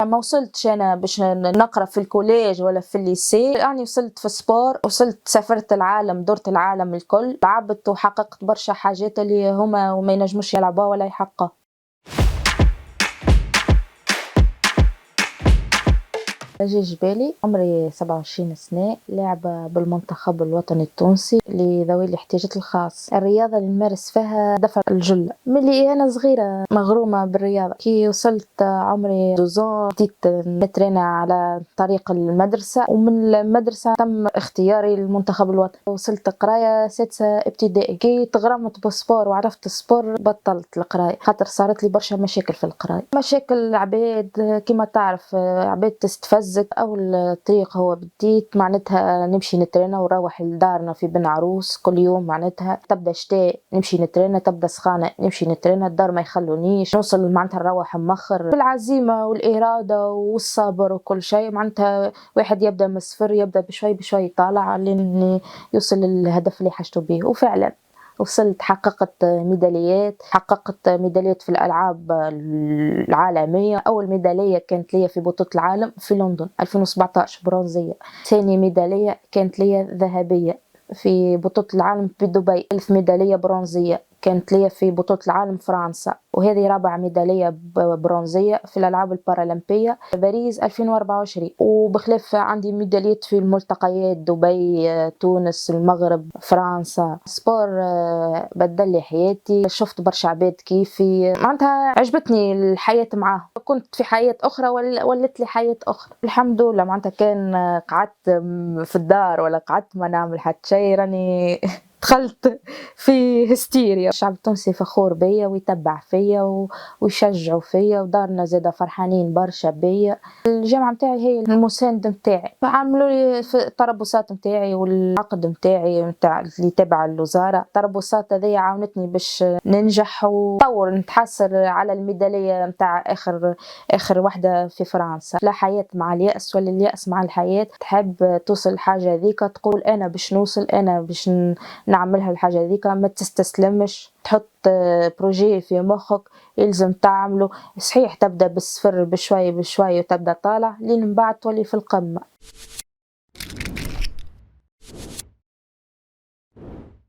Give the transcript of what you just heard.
ما وصلتش أنا باش نقرا في الكوليج ولا في الليسي، يعني وصلت في سبور، وصلت سافرت العالم، درت العالم الكل، لعبت وحققت برشا حاجات اللي هما وما ينجموش يلعبوها ولا يحققوها. رجاء جبالي، عمري 27 سنة، لاعبة بالمنتخب الوطني التونسي لذوي الاحتياجات الخاص. الرياضة اللي نمارس فيها دفع الجلة. ملي أنا صغيرة مغرومة بالرياضة، كي وصلت عمري 12 بديت نترينا على طريق المدرسة، ومن المدرسة تم اختياري للمنتخب الوطني. وصلت قراية 6 ابتدائي. كي تغرمت بالسبور وعرفت السبور بطلت القراية، خاطر صارت لي برشا مشاكل في القراية، مشاكل عباد كما تعرف، عباد تستفز. أول طريق هو بديت معناتها نمشي نترينا ونروح لدارنا في بن عروس كل يوم، معناتها تبدا شتاء نمشي نترينا، تبدا سخانة نمشي نترينا، الدار ما يخلونيش نوصل، معناتها نروح مخر. بالعزيمة والإرادة والصبر وكل شيء، معناتها واحد يبدا من الصفر، يبدا بشوي بشوي طالع لين يوصل للهدف اللي حاجته به. وفعلا وصلت، حققت ميداليات في الألعاب العالمية. أول ميدالية كانت لي في بطولة العالم في لندن 2017 برونزية. ثاني ميدالية كانت لي ذهبية في بطولة العالم في دبي. 1000 ميدالية برونزية كانت لي في بطولة العالم فرنسا. وهذه رابع ميدالية برونزية في الألعاب البارالمبية باريس 2024. وبخلاف عندي ميداليات في الملتقيات دبي، تونس، المغرب، فرنسا. سبور بدل لي حياتي، شفت برشا عباد كيفي، معناتها عجبتني الحياة معاه. كنت في حياة أخرى ولت لي حياة أخرى، الحمد لله. معناتها كان قعدت في الدار ولا قعدت ما نعمل حتى شيء، راني دخلت في هستيريا. الشعب التونسي فخور بيا ويتبع فيا ويشجعوا فيا، ودارنا زادا فرحانين برشا بيا. الجامعة متاعي هي المساند متاعي، فعملوا لي في التربصات متاعي والعقد متاعي متاع اللي تبع الوزارة. التربصات هذه عاونتني باش ننجح ونطور، نتحسر على الميدالية متاع آخر واحدة في فرنسا. لا حياة مع اليأس ولا اليأس مع الحياة. تحب توصل حاجة ذيك تقول أنا باش نوصل، أنا باش نعملها الحاجة ذيك، ما تستسلمش، تحط بروجي في مخك يلزم تعمله. صحيح تبدأ بالصفر بشوي بشوي وتبدأ طالع لين من بعد تولي في القمة.